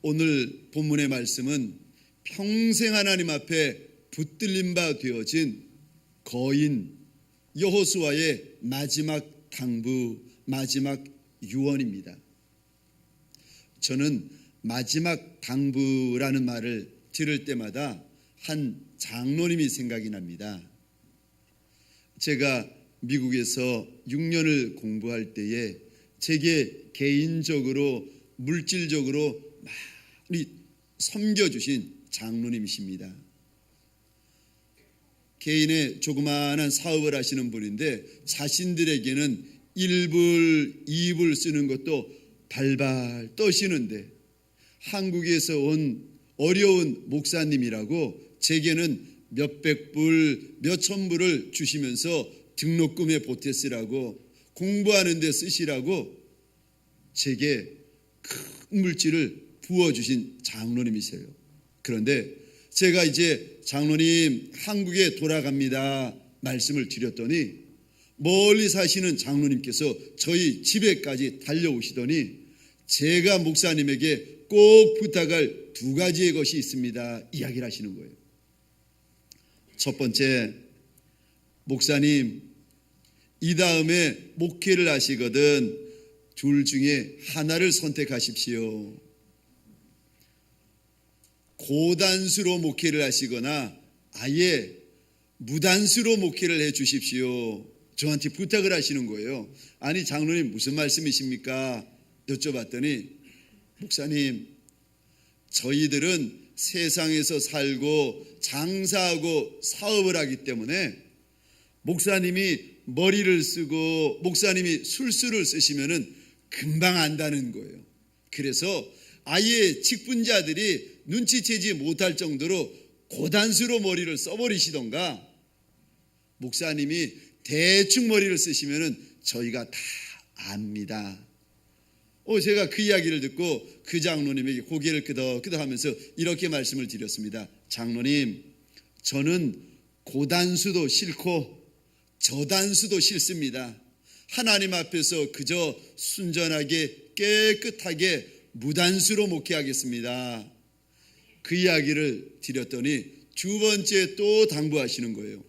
오늘 본문의 말씀은 평생 하나님 앞에 붙들림 바 되어진 거인 여호수아의 마지막 당부, 마지막 유언입니다. 저는 마지막 당부라는 말을 들을 때마다 한 장로님이 생각이 납니다. 제가 미국에서 6년을 공부할 때에 제게 개인적으로 물질적으로 많이 섬겨주신 장로님이십니다. 개인의 조그마한 사업을 하시는 분인데 자신들에게는 1불, 2불 쓰는 것도 발발 떠시는데 한국에서 온 어려운 목사님이라고 제게는 몇백 불, 몇천 불을 주시면서 등록금에 보태 쓰라고 공부하는 데 쓰시라고 제게 큰 물질을 부어주신 장로님이세요. 그런데 제가 이제 장로님 한국에 돌아갑니다 말씀을 드렸더니 멀리 사시는 장로님께서 저희 집에까지 달려오시더니 제가 목사님에게 꼭 부탁할 두 가지의 것이 있습니다 이야기를 하시는 거예요. 첫 번째, 목사님 이 다음에 목회를 하시거든 둘 중에 하나를 선택하십시오. 고단수로 목회를 하시거나 아예 무단수로 목회를 해 주십시오. 저한테 부탁을 하시는 거예요. 아니 장로님 무슨 말씀이십니까? 여쭤봤더니 목사님 저희들은 세상에서 살고 장사하고 사업을 하기 때문에 목사님이 머리를 쓰고 목사님이 술수를 쓰시면은 금방 안다는 거예요. 그래서 아예 직분자들이 눈치채지 못할 정도로 고단수로 머리를 써버리시던가 목사님이 대충 머리를 쓰시면은 저희가 다 압니다. 제가 그 이야기를 듣고 그 장로님에게 고개를 끄덕끄덕하면서 이렇게 말씀을 드렸습니다. 장로님, 저는 고단수도 싫고 저단수도 싫습니다. 하나님 앞에서 그저 순전하게 깨끗하게 무단수로 목회하겠습니다. 그 이야기를 드렸더니 두 번째 또 당부하시는 거예요.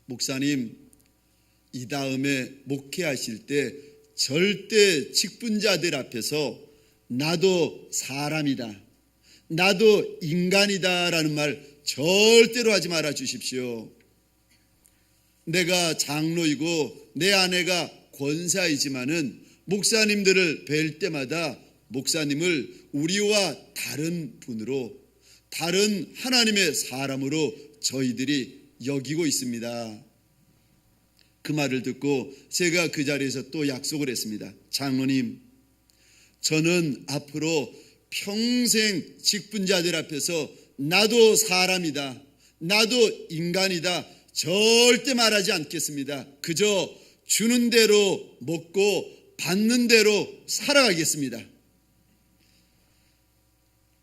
목사님, 이 다음에 목회하실 때 절대 직분자들 앞에서 나도 사람이다, 나도 인간이다 라는 말 절대로 하지 말아 주십시오. 내가 장로이고 내 아내가 권사이지만은 목사님들을 뵐 때마다 목사님을 우리와 다른 분으로, 다른 하나님의 사람으로 저희들이 여기고 있습니다. 그 말을 듣고 제가 그 자리에서 또 약속을 했습니다. 장로님, 저는 앞으로 평생 직분자들 앞에서 나도 사람이다, 나도 인간이다 절대 말하지 않겠습니다. 그저 주는 대로 먹고 받는 대로 살아가겠습니다.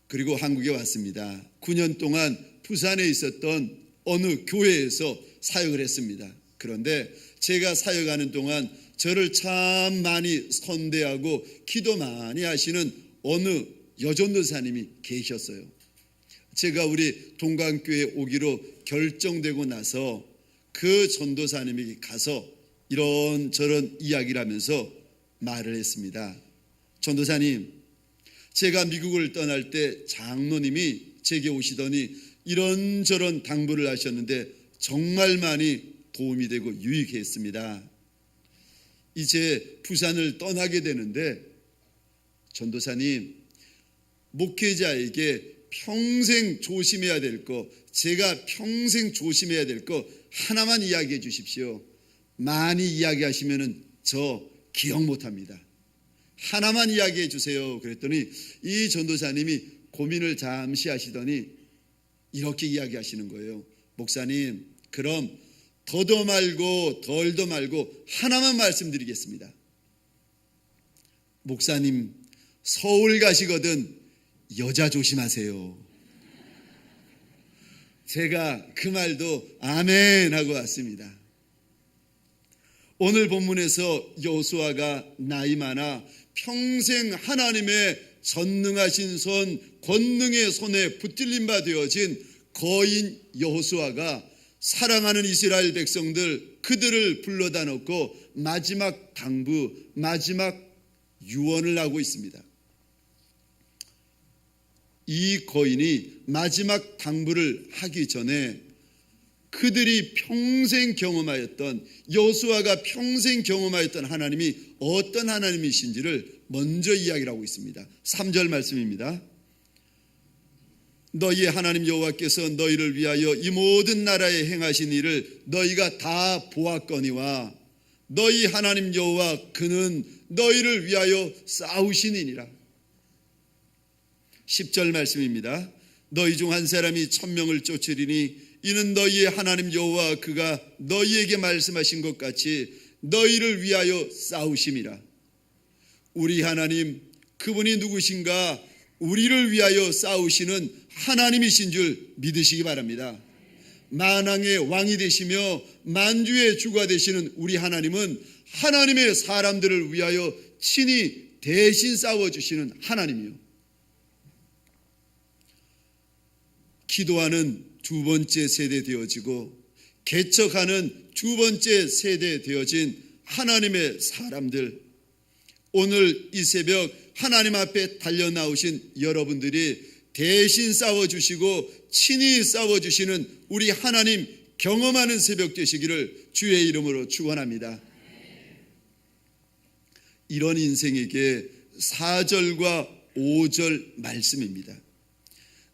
그리고 한국에 왔습니다. 9년 동안 부산에 있었던 어느 교회에서 사역을 했습니다. 그런데 제가 사역하는 동안 저를 참 많이 선대하고 기도 많이 하시는 어느 여전도사님이 계셨어요. 제가 우리 동강교회에 오기로 결정되고 나서 그 전도사님에게 가서 이런저런 이야기를 하면서 말을 했습니다. 전도사님, 제가 미국을 떠날 때 장로님이 제게 오시더니 이런저런 당부를 하셨는데 정말 많이 도움이 되고 유익했습니다. 이제 부산을 떠나게 되는데 전도사님, 목회자에게 평생 조심해야 될 거, 제가 평생 조심해야 될 거 하나만 이야기해 주십시오. 많이 이야기하시면은 저 기억 못합니다. 하나만 이야기해 주세요. 그랬더니 이 전도사님이 고민을 잠시 하시더니 이렇게 이야기하시는 거예요. 목사님, 그럼 더도 말고 덜도 말고 하나만 말씀드리겠습니다. 목사님, 서울 가시거든 여자 조심하세요. 제가 그 말도 아멘 하고 왔습니다. 오늘 본문에서 여호수아가 나이 많아 평생 하나님의 전능하신 손, 권능의 손에 붙들림 바 되어진 거인 여호수아가 사랑하는 이스라엘 백성들 그들을 불러다 놓고 마지막 당부, 마지막 유언을 하고 있습니다. 이 거인이 마지막 당부를 하기 전에 그들이 평생 경험하였던, 여호수아가 평생 경험하였던 하나님이 어떤 하나님이신지를 먼저 이야기를 하고 있습니다. 3절 말씀입니다. 너희의 하나님 여호와께서 너희를 위하여 이 모든 나라에 행하신 일을 너희가 다 보았거니와 너희 하나님 여호와 그는 너희를 위하여 싸우시니라. 10절 말씀입니다. 너희 중 한 사람이 1000명을 쫓으리니 이는 너희의 하나님 여호와 그가 너희에게 말씀하신 것 같이 너희를 위하여 싸우심이라. 우리 하나님 그분이 누구신가? 우리를 위하여 싸우시는 하나님이신 줄 믿으시기 바랍니다. 만왕의 왕이 되시며 만주의 주가 되시는 우리 하나님은 하나님의 사람들을 위하여 친히 대신 싸워주시는 하나님이요, 기도하는 두 번째 세대 되어지고 개척하는 두 번째 세대 되어진 하나님의 사람들, 오늘 이 새벽 하나님 앞에 달려나오신 여러분들이 대신 싸워주시고 친히 싸워주시는 우리 하나님 경험하는 새벽 되시기를 주의 이름으로 축원합니다. 이런 인생에게 4절과 5절 말씀입니다.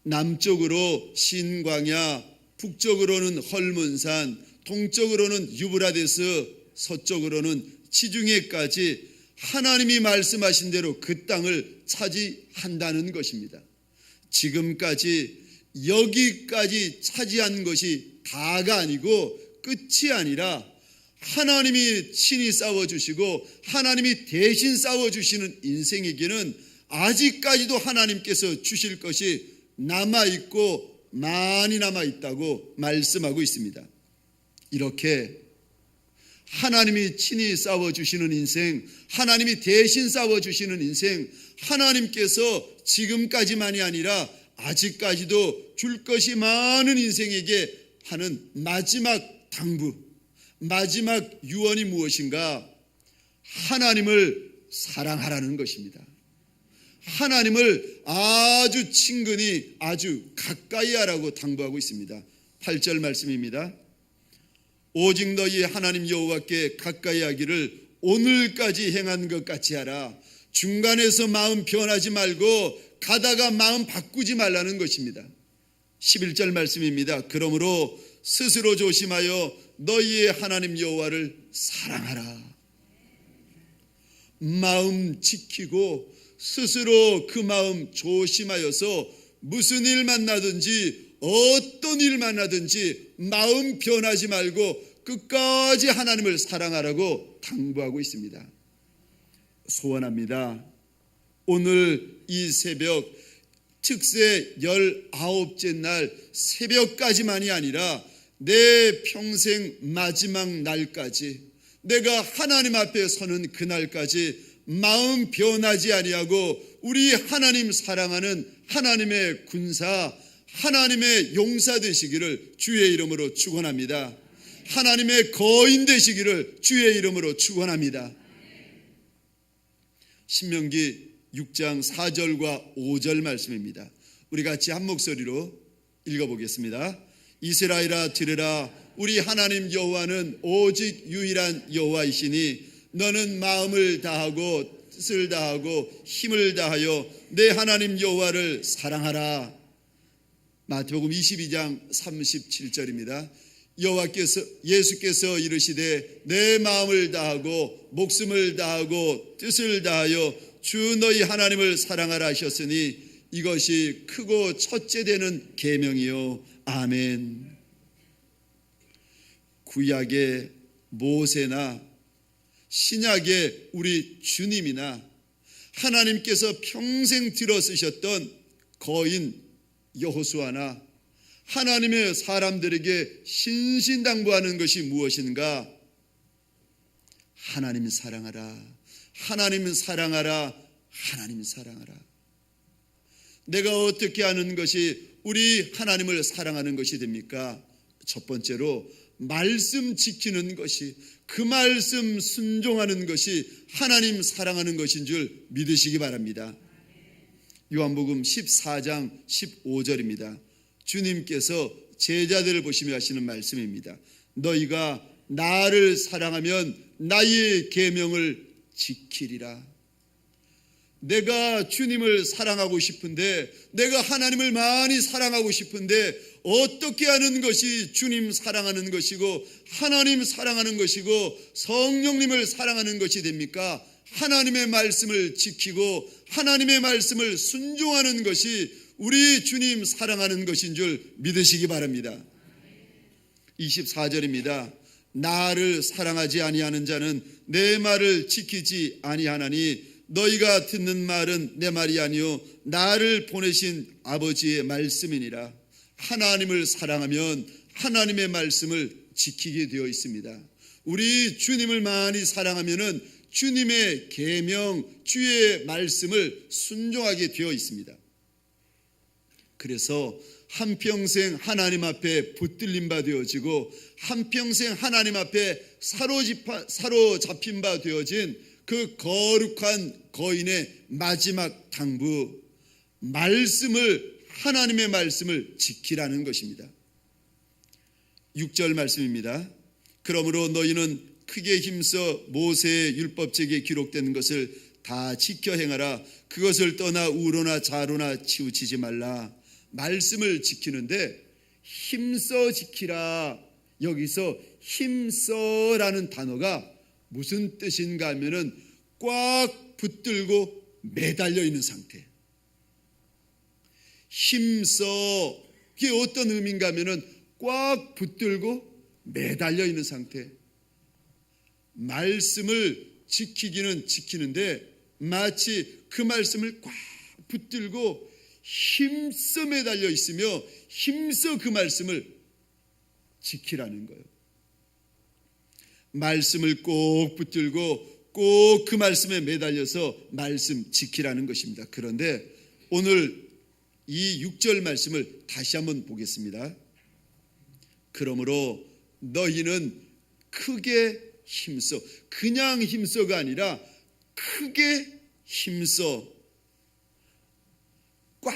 남쪽으로 신광야, 북쪽으로는 헐문산, 동쪽으로는 유브라데스, 서쪽으로는 지중해까지 하나님이 말씀하신 대로 그 땅을 차지한다는 것입니다. 지금까지 여기까지 차지한 것이 다가 아니고 끝이 아니라 하나님이 친히 싸워주시고 하나님이 대신 싸워주시는 인생에게는 아직까지도 하나님께서 주실 것이 남아있고 많이 남아있다고 말씀하고 있습니다. 이렇게 하나님이 친히 싸워주시는 인생, 하나님이 대신 싸워주시는 인생, 하나님께서 지금까지만이 아니라 아직까지도 줄 것이 많은 인생에게 하는 마지막 당부, 마지막 유언이 무엇인가? 하나님을 사랑하라는 것입니다. 하나님을 아주 친근히 아주 가까이 하라고 당부하고 있습니다. 8절 말씀입니다. 오직 너희 하나님 여호와께 가까이 하기를 오늘까지 행한 것 같이 하라. 중간에서 마음 변하지 말고 가다가 마음 바꾸지 말라는 것입니다. 11절 말씀입니다. 그러므로 스스로 조심하여 너희의 하나님 여호와를 사랑하라. 마음 지키고 스스로 그 마음 조심하여서 무슨 일 만나든지 어떤 일 만나든지 마음 변하지 말고 끝까지 하나님을 사랑하라고 당부하고 있습니다. 소원합니다. 오늘 이 새벽 특세 19째 날 새벽까지만이 아니라 내 평생 마지막 날까지, 내가 하나님 앞에 서는 그날까지 마음 변하지 아니하고 우리 하나님 사랑하는 하나님의 군사, 하나님의 용사 되시기를 주의 이름으로 축원합니다. 하나님의 거인 되시기를 주의 이름으로 축원합니다. 신명기 6장 4절과 5절 말씀입니다. 우리 같이 한 목소리로 읽어보겠습니다. 이스라엘아 들으라. 우리 하나님 여호와는 오직 유일한 여호와이시니 너는 마음을 다하고 뜻을 다하고 힘을 다하여 내 하나님 여호와를 사랑하라. 마태복음 22장 37절입니다. 여호와께서 예수께서 이르시되 내 마음을 다하고 목숨을 다하고 뜻을 다하여 주 너희 하나님을 사랑하라 하셨으니 이것이 크고 첫째 되는 계명이요. 아멘. 구약의 모세나 신약의 우리 주님이나 하나님께서 평생 들어 쓰셨던 거인 여호수아나 하나님의 사람들에게 신신당부하는 것이 무엇인가? 하나님 사랑하라, 하나님 사랑하라, 하나님 사랑하라. 내가 어떻게 하는 것이 우리 하나님을 사랑하는 것이 됩니까? 첫 번째로 말씀 지키는 것이, 그 말씀 순종하는 것이 하나님 사랑하는 것인 줄 믿으시기 바랍니다. 요한복음 14장 15절입니다. 주님께서 제자들을 보시며 하시는 말씀입니다. 너희가 나를 사랑하면 나의 계명을 지키리라. 내가 주님을 사랑하고 싶은데, 내가 하나님을 많이 사랑하고 싶은데 어떻게 하는 것이 주님 사랑하는 것이고 하나님 사랑하는 것이고 성령님을 사랑하는 것이 됩니까? 하나님의 말씀을 지키고 하나님의 말씀을 순종하는 것이 우리 주님 사랑하는 것인 줄 믿으시기 바랍니다. 24절입니다. 나를 사랑하지 아니하는 자는 내 말을 지키지 아니하나니 너희가 듣는 말은 내 말이 아니요 나를 보내신 아버지의 말씀이니라. 하나님을 사랑하면 하나님의 말씀을 지키게 되어 있습니다. 우리 주님을 많이 사랑하면은 주님의 계명, 주의 말씀을 순종하게 되어 있습니다. 그래서 한평생 하나님 앞에 붙들린 바 되어지고 한평생 하나님 앞에 사로잡힌 바 되어진 그 거룩한 거인의 마지막 당부, 하나님의 말씀을 지키라는 것입니다. 6절 말씀입니다. 그러므로 너희는 크게 힘써 모세의 율법책에 기록된 것을 다 지켜 행하라. 그것을 떠나 우로나 좌로나 치우치지 말라. 말씀을 지키는데 힘써 지키라. 여기서 힘써라는 단어가 무슨 뜻인가 하면은 꽉 붙들고 매달려 있는 상태. 힘써, 그게 어떤 의미인가 하면은 꽉 붙들고 매달려 있는 상태. 말씀을 지키기는 지키는데 마치 그 말씀을 꽉 붙들고 힘써 매달려 있으며 힘써 그 말씀을 지키라는 거예요. 말씀을 꼭 붙들고 꼭 그 말씀에 매달려서 말씀 지키라는 것입니다. 그런데 오늘 이 6절 말씀을 다시 한번 보겠습니다. 그러므로 너희는 크게 힘써, 그냥 힘써가 아니라 크게 힘써, 꽉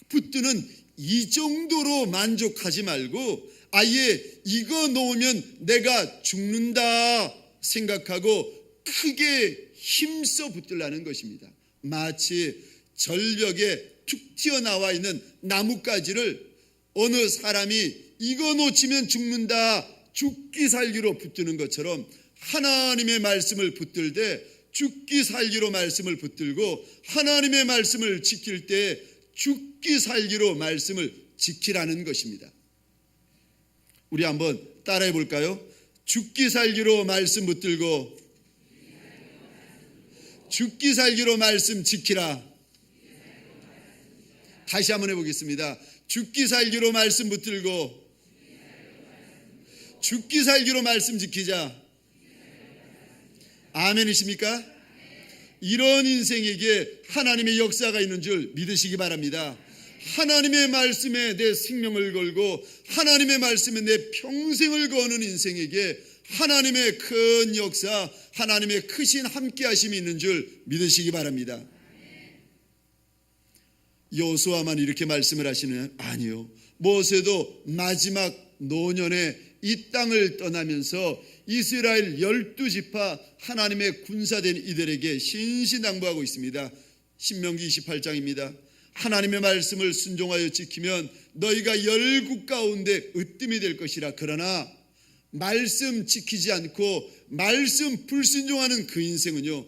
붙드는 이 정도로 만족하지 말고 아예 이거 놓으면 내가 죽는다 생각하고 크게 힘써 붙들라는 것입니다. 마치 절벽에 툭 튀어나와 있는 나뭇가지를 어느 사람이 이거 놓치면 죽는다, 죽기 살기로 붙드는 것처럼 하나님의 말씀을 붙들 때 죽기 살기로 말씀을 붙들고 하나님의 말씀을 지킬 때 죽기 살기로 말씀을 지키라는 것입니다. 우리 한번 따라해 볼까요? 죽기 살기로 말씀 붙들고 죽기 살기로 말씀 지키라. 다시 한번 해보겠습니다. 죽기 살기로 말씀 붙들고 죽기 살기로 말씀 지키자. 아멘이십니까? 이런 인생에게 하나님의 역사가 있는 줄 믿으시기 바랍니다. 하나님의 말씀에 내 생명을 걸고 하나님의 말씀에 내 평생을 거는 인생에게 하나님의 큰 역사, 하나님의 크신 함께 하심이 있는 줄 믿으시기 바랍니다. 여호수아만 이렇게 말씀을 하시는 아니요. 모세도 마지막 노년에 이 땅을 떠나면서 이스라엘 12지파 하나님의 군사된 이들에게 신신당부하고 있습니다. 신명기 28장입니다. 하나님의 말씀을 순종하여 지키면 너희가 열국 가운데 으뜸이 될 것이라. 그러나 말씀 지키지 않고 말씀 불순종하는 그 인생은요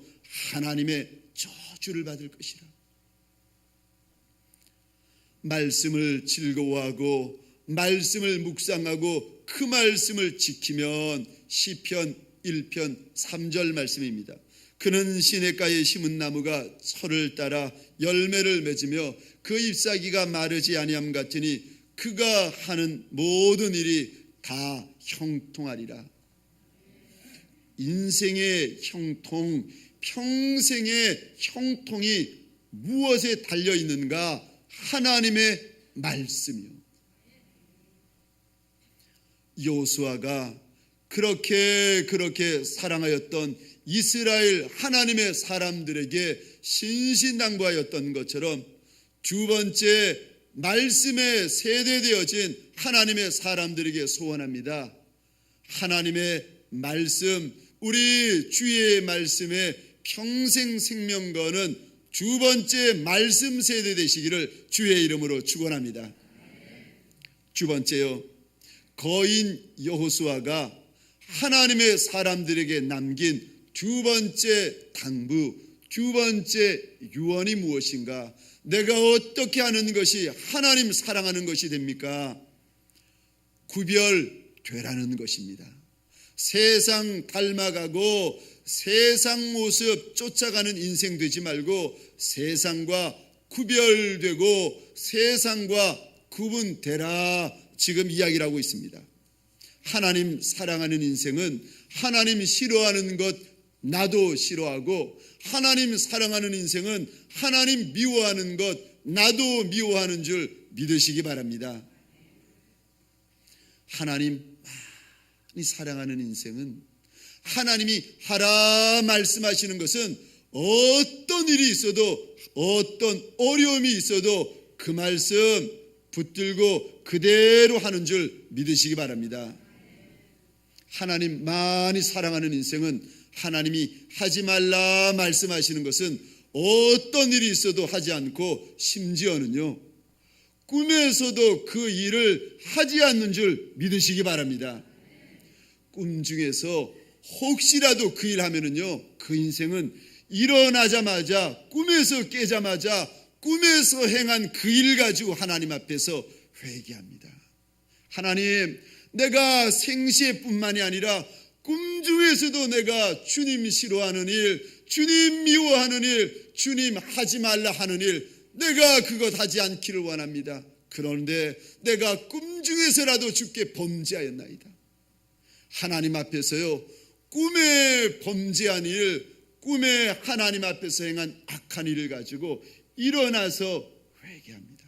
하나님의 저주를 받을 것이라. 말씀을 즐거워하고 말씀을 묵상하고 그 말씀을 지키면 시편 1편 3절 말씀입니다. 그는 시냇가에 심은 나무가 철을 따라 열매를 맺으며 그 잎사귀가 마르지 아니함 같으니 그가 하는 모든 일이 다 형통하리라. 인생의 형통, 평생의 형통이 무엇에 달려 있는가? 하나님의 말씀이요. 여호수아가 그렇게 사랑하였던 이스라엘 하나님의 사람들에게 신신당부하였던 것처럼 두 번째 말씀에 세대되어진 하나님의 사람들에게 소원합니다. 하나님의 말씀, 우리 주의 말씀에 평생 생명 거는 두 번째 말씀 세대 되시기를 주의 이름으로 축원합니다. 두 번째요, 거인 여호수아가 하나님의 사람들에게 남긴 두 번째 당부, 두 번째 유언이 무엇인가? 내가 어떻게 하는 것이 하나님 사랑하는 것이 됩니까? 구별되라는 것입니다. 세상 닮아가고 세상 모습 쫓아가는 인생 되지 말고 세상과 구별되고 세상과 구분되라, 지금 이야기를 하고 있습니다. 하나님 사랑하는 인생은 하나님 싫어하는 것 나도 싫어하고, 하나님 사랑하는 인생은 하나님 미워하는 것 나도 미워하는 줄 믿으시기 바랍니다. 하나님 많이 사랑하는 인생은 하나님이 하라 말씀하시는 것은 어떤 일이 있어도 어떤 어려움이 있어도 그 말씀 붙들고 그대로 하는 줄 믿으시기 바랍니다. 하나님 많이 사랑하는 인생은 하나님이 하지 말라 말씀하시는 것은 어떤 일이 있어도 하지 않고, 심지어는요 꿈에서도 그 일을 하지 않는 줄 믿으시기 바랍니다. 꿈 중에서 혹시라도 그 일 하면은요, 그 인생은 일어나자마자 꿈에서 깨자마자 꿈에서 행한 그 일 가지고 하나님 앞에서 회개합니다. 하나님, 내가 생시에뿐만이 아니라 꿈 중에서도 내가 주님 싫어하는 일, 주님 미워하는 일, 주님 하지 말라 하는 일, 내가 그것 하지 않기를 원합니다. 그런데 내가 꿈 중에서라도 주께 범죄하였나이다. 하나님 앞에서요, 꿈에 범죄한 일, 꿈에 하나님 앞에서 행한 악한 일을 가지고 일어나서 회개합니다.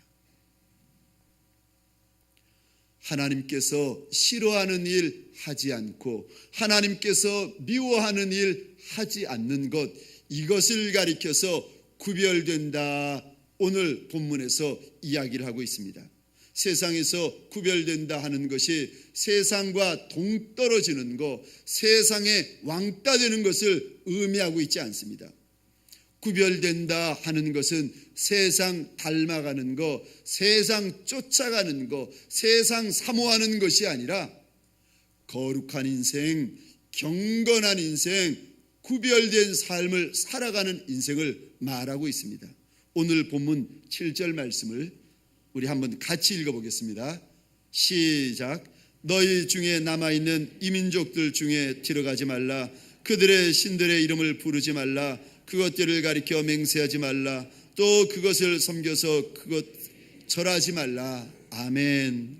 하나님께서 싫어하는 일 하지 않고 하나님께서 미워하는 일 하지 않는 것, 이것을 가리켜서 구별된다, 오늘 본문에서 이야기를 하고 있습니다. 세상에서 구별된다 하는 것이 세상과 동떨어지는 것, 세상에 왕따 되는 것을 의미하고 있지 않습니다. 구별된다 하는 것은 세상 닮아가는 것, 세상 쫓아가는 것, 세상 사모하는 것이 아니라 거룩한 인생, 경건한 인생, 구별된 삶을 살아가는 인생을 말하고 있습니다. 오늘 본문 7절 말씀을 우리 한번 같이 읽어보겠습니다. 시작. 너희 중에 남아있는 이민족들 중에 들어가지 말라. 그들의 신들의 이름을 부르지 말라. 그것들을 가리켜 맹세하지 말라. 또 그것을 섬겨서 그것 절하지 말라. 아멘.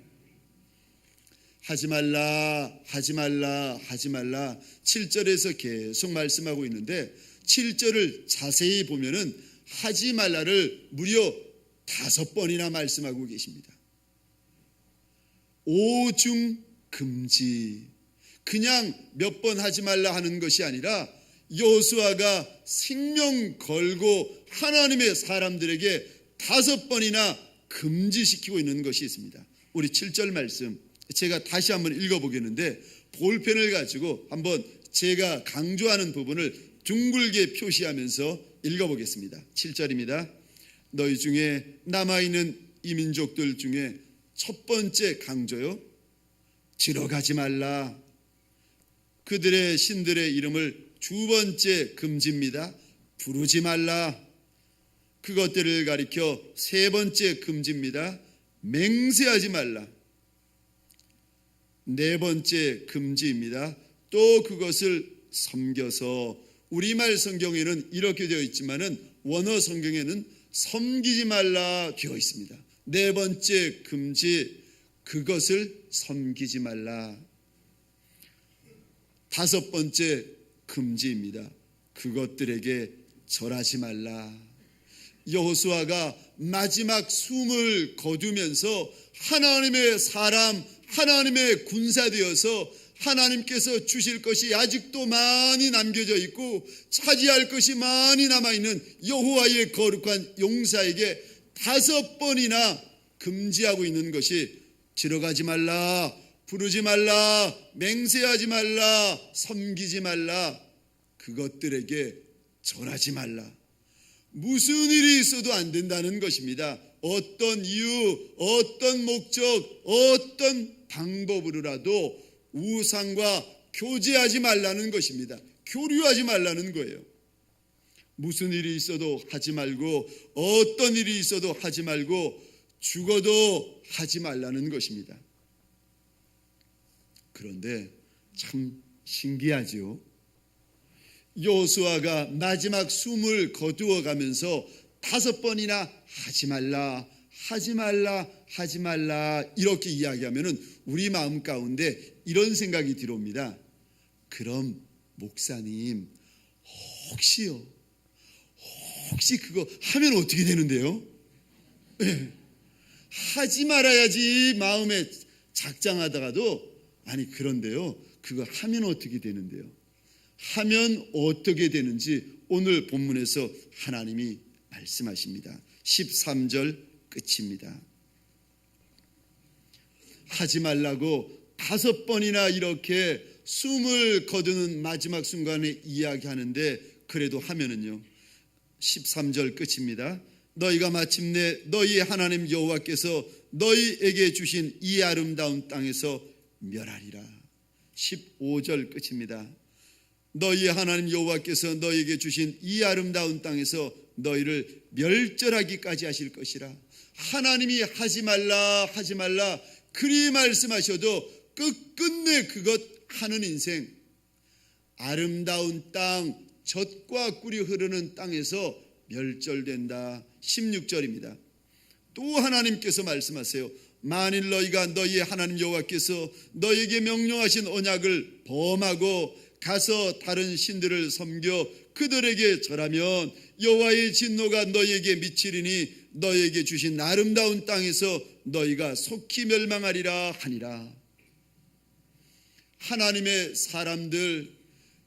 하지 말라, 하지 말라, 하지 말라. 7절에서 계속 말씀하고 있는데 7절을 자세히 보면은 하지 말라를 무려 5번이나 말씀하고 계십니다. 오중 금지, 그냥 몇 번 하지 말라 하는 것이 아니라 여호수아가 생명 걸고 하나님의 사람들에게 5번이나 금지시키고 있는 것이 있습니다. 우리 7절 말씀 제가 다시 한번 읽어보겠는데, 볼펜을 가지고 한번 제가 강조하는 부분을 둥글게 표시하면서 읽어보겠습니다. 7절입니다. 너희 중에 남아있는 이민족들 중에 첫 번째 강조요, 들어가지 말라. 그들의 신들의 이름을 두 번째 금지입니다. 부르지 말라. 그것들을 가리켜 세 번째 금지입니다. 맹세하지 말라. 네 번째 금지입니다. 또 그것을 섬겨서, 우리말 성경에는 이렇게 되어 있지만은 원어 성경에는 섬기지 말라 되어 있습니다. 네 번째 금지, 그것을 섬기지 말라. 5번째 금지입니다. 그것들에게 절하지 말라. 여호수아가 마지막 숨을 거두면서 하나님의 사람, 하나님의 군사 되어서 하나님께서 주실 것이 아직도 많이 남겨져 있고 차지할 것이 많이 남아있는 여호와의 거룩한 용사에게 5번이나 금지하고 있는 것이 들어가지 말라, 부르지 말라, 맹세하지 말라, 섬기지 말라, 그것들에게 절하지 말라. 무슨 일이 있어도 안 된다는 것입니다. 어떤 이유, 어떤 목적, 어떤 방법으로라도 우상과 교제하지 말라는 것입니다. 교류하지 말라는 거예요. 무슨 일이 있어도 하지 말고, 어떤 일이 있어도 하지 말고, 죽어도 하지 말라는 것입니다. 그런데 참 신기하지요. 여호수아가 마지막 숨을 거두어 가면서 5번이나 하지 말라, 하지 말라, 하지 말라 이렇게 이야기하면은 우리 마음 가운데 이런 생각이 들어옵니다. 그럼 목사님 혹시 그거 하면 어떻게 되는데요? 네. 하지 말아야지 마음에 작정하다가도 아니 그런데요 그거 하면 어떻게 되는데요? 하면 어떻게 되는지 오늘 본문에서 하나님이 말씀하십니다. 13절 끝입니다. 하지 말라고 5번이나 이렇게 숨을 거두는 마지막 순간에 이야기하는데 그래도 하면은요 13절 끝입니다. 너희가 마침내 너희 하나님 여호와께서 너희에게 주신 이 아름다운 땅에서 멸하리라. 15절 끝입니다. 너희 하나님 여호와께서 너희에게 주신 이 아름다운 땅에서 너희를 멸절하기까지 하실 것이라. 하나님이 하지 말라 하지 말라 그리 말씀하셔도 끝끝내 그것 하는 인생, 아름다운 땅, 젖과 꿀이 흐르는 땅에서 멸절된다. 16절입니다. 또 하나님께서 말씀하세요. 만일 너희가 너희의 하나님 여호와께서 너희에게 명령하신 언약을 범하고 가서 다른 신들을 섬겨 그들에게 절하면 여호와의 진노가 너희에게 미치리니 너희에게 주신 아름다운 땅에서 너희가 속히 멸망하리라 하니라. 하나님의 사람들,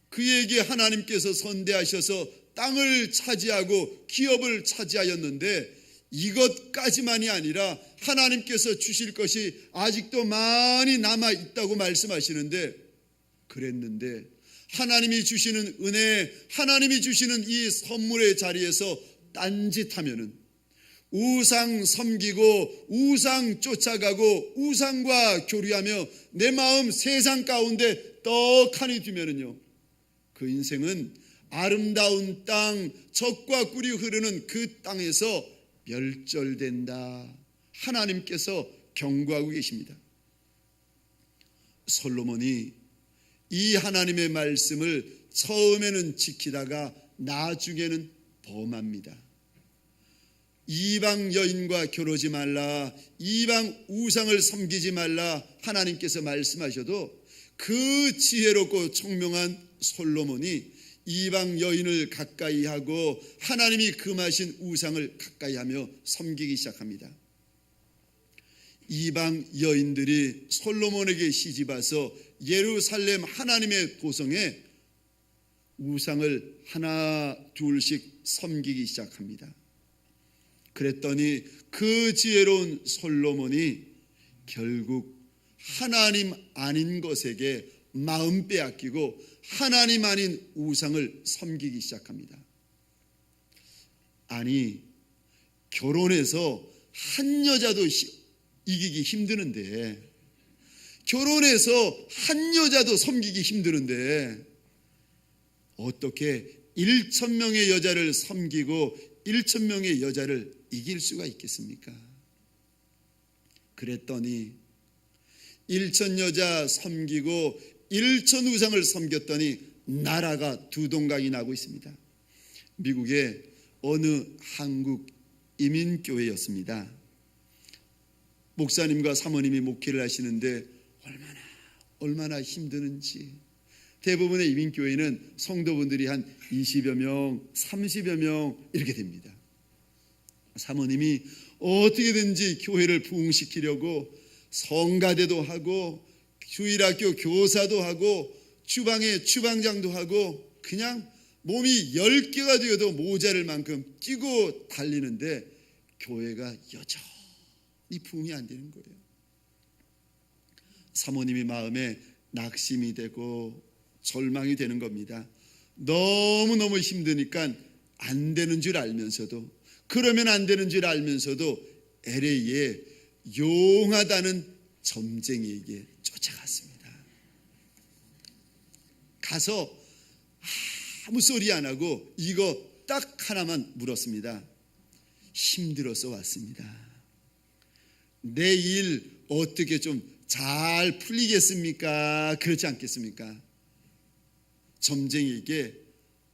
그에게 하나님께서 선대하셔서 땅을 차지하고 기업을 차지하였는데 이것까지만이 아니라 하나님께서 주실 것이 아직도 많이 남아 있다고 말씀하시는데 그랬는데 하나님이 주시는 은혜, 하나님이 주시는 이 선물의 자리에서 딴짓하면은 우상 섬기고 우상 쫓아가고 우상과 교류하며 내 마음 세상 가운데 떡하니 두면은요 그 인생은 아름다운 땅, 젖과 꿀이 흐르는 그 땅에서 멸절된다. 하나님께서 경고하고 계십니다. 솔로몬이 이 하나님의 말씀을 처음에는 지키다가 나중에는 범합니다. 이방 여인과 결혼하지 말라, 이방 우상을 섬기지 말라 하나님께서 말씀하셔도 그 지혜롭고 총명한 솔로몬이 이방 여인을 가까이 하고 하나님이 금하신 우상을 가까이 하며 섬기기 시작합니다. 이방 여인들이 솔로몬에게 시집와서 예루살렘 하나님의 도성에 우상을 하나 둘씩 섬기기 시작합니다. 그랬더니 그 지혜로운 솔로몬이 결국 하나님 아닌 것에게 마음 빼앗기고 하나님 아닌 우상을 섬기기 시작합니다. 아니 결혼해서 한 여자도 이기기 힘드는데 결혼해서 한 여자도 섬기기 힘드는데 어떻게 1,000명의 여자를 섬기고 1,000명의 여자를 이길 수가 있겠습니까? 그랬더니 1,000 여자 섬기고 1,000 우상을 섬겼더니 나라가 두 동강이 나고 있습니다. 미국의 어느 한국 이민교회였습니다. 목사님과 사모님이 목회를 하시는데 얼마나 힘드는지. 대부분의 이민교회는 성도분들이 한 20여 명, 30여 명 이렇게 됩니다. 사모님이 어떻게든지 교회를 부흥시키려고 성가대도 하고 주일학교 교사도 하고 주방에 주방장도 하고 그냥 몸이 10개가 되어도 모자랄 만큼 끼고 달리는데 교회가 여전히 부흥이 안 되는 거예요. 사모님이 마음에 낙심이 되고 절망이 되는 겁니다. 너무너무 힘드니까 안 되는 줄 알면서도, 그러면 안 되는 줄 알면서도 LA에 용하다는 점쟁이에게 쫓아갔습니다. 가서 아무 소리 안 하고 이거 딱 하나만 물었습니다. 힘들어서 왔습니다. 내 일 어떻게 좀 잘 풀리겠습니까? 그렇지 않겠습니까? 점쟁이에게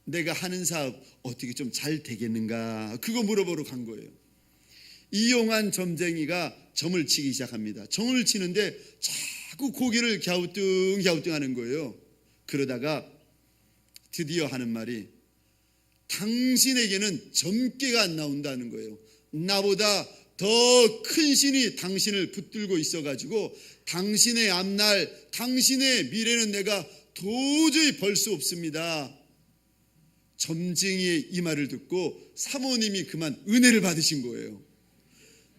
내가 하는 사업 어떻게 좀 잘 되겠는가? 그거 물어보러 간 거예요. 이용한 점쟁이가 점을 치기 시작합니다. 점을 치는데 자꾸 고개를 갸우뚱 하는 거예요. 그러다가 드디어 하는 말이, 당신에게는 점괘가 안 나온다는 거예요. 나보다 더 큰 신이 당신을 붙들고 있어가지고 당신의 앞날, 당신의 미래는 내가 도저히 벌 수 없습니다. 점쟁이의 이 말을 듣고 사모님이 그만 은혜를 받으신 거예요.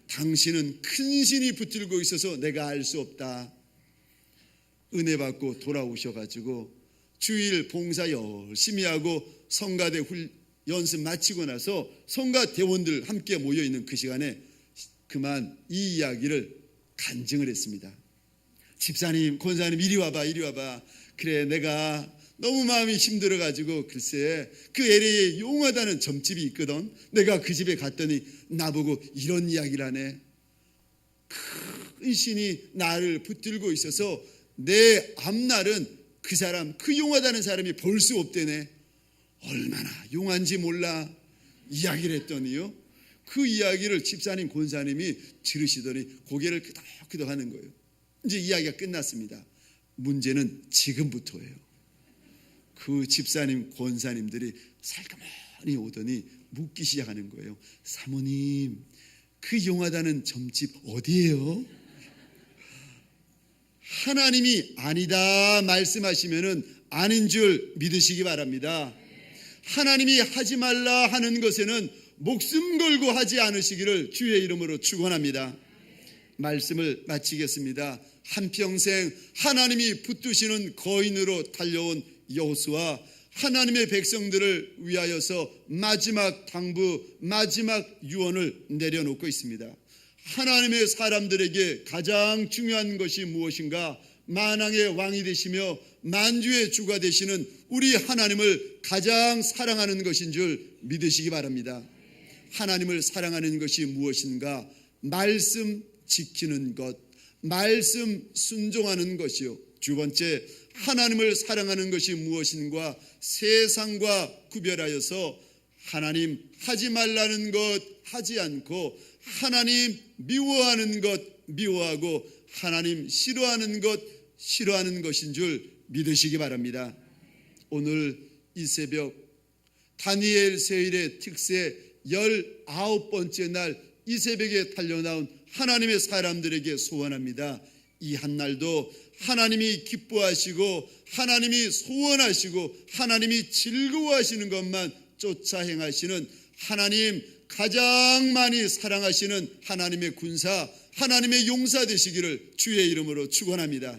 당신은 큰 신이 붙들고 있어서 내가 알 수 없다. 은혜 받고 돌아오셔가지고 주일 봉사 열심히 하고 성가대 연습 마치고 나서 성가 대원들 함께 모여있는 그 시간에 그만 이 이야기를 간증을 했습니다. 집사님, 권사님, 이리 와봐. 그래, 내가 너무 마음이 힘들어가지고 글쎄 그 LA에 용하다는 점집이 있거든. 내가 그 집에 갔더니 나보고 이런 이야기를 하네. 큰 신이 나를 붙들고 있어서 내 앞날은 그 사람, 그 용하다는 사람이 볼 수 없대네. 얼마나 용한지 몰라. 이야기를 했더니요, 그 이야기를 집사님, 권사님이 들으시더니 고개를 끄덕끄덕 하는 거예요. 이제 이야기가 끝났습니다. 문제는 지금부터예요. 그 집사님, 권사님들이 살가머니 오더니 묻기 시작하는 거예요. 사모님, 그 용하다는 점집 어디예요? 하나님이 아니다 말씀하시면은 아닌 줄 믿으시기 바랍니다. 하나님이 하지 말라 하는 것에는 목숨 걸고 하지 않으시기를 주의 이름으로 축원합니다. 말씀을 마치겠습니다. 한평생 하나님이 붙드시는 거인으로 달려온 여호수아, 하나님의 백성들을 위하여서 마지막 당부, 마지막 유언을 내려놓고 있습니다. 하나님의 사람들에게 가장 중요한 것이 무엇인가? 만왕의 왕이 되시며 만주의 주가 되시는 우리 하나님을 가장 사랑하는 것인 줄 믿으시기 바랍니다. 하나님을 사랑하는 것이 무엇인가? 말씀 지키는 것, 말씀 순종하는 것이요. 두 번째, 하나님을 사랑하는 것이 무엇인가? 세상과 구별하여서 하나님 하지 말라는 것 하지 않고, 하나님 미워하는 것 미워하고, 하나님 싫어하는 것 싫어하는 것인 줄 믿으시기 바랍니다. 오늘 이 새벽 다니엘 세일의 특세 19번째 날 이 새벽에 달려나온 하나님의 사람들에게 소원합니다. 이 한날도 하나님이 기뻐하시고 하나님이 소원하시고 하나님이 즐거워하시는 것만 쫓아 행하시는 하나님, 가장 많이 사랑하시는 하나님의 군사, 하나님의 용사 되시기를 주의 이름으로 축원합니다.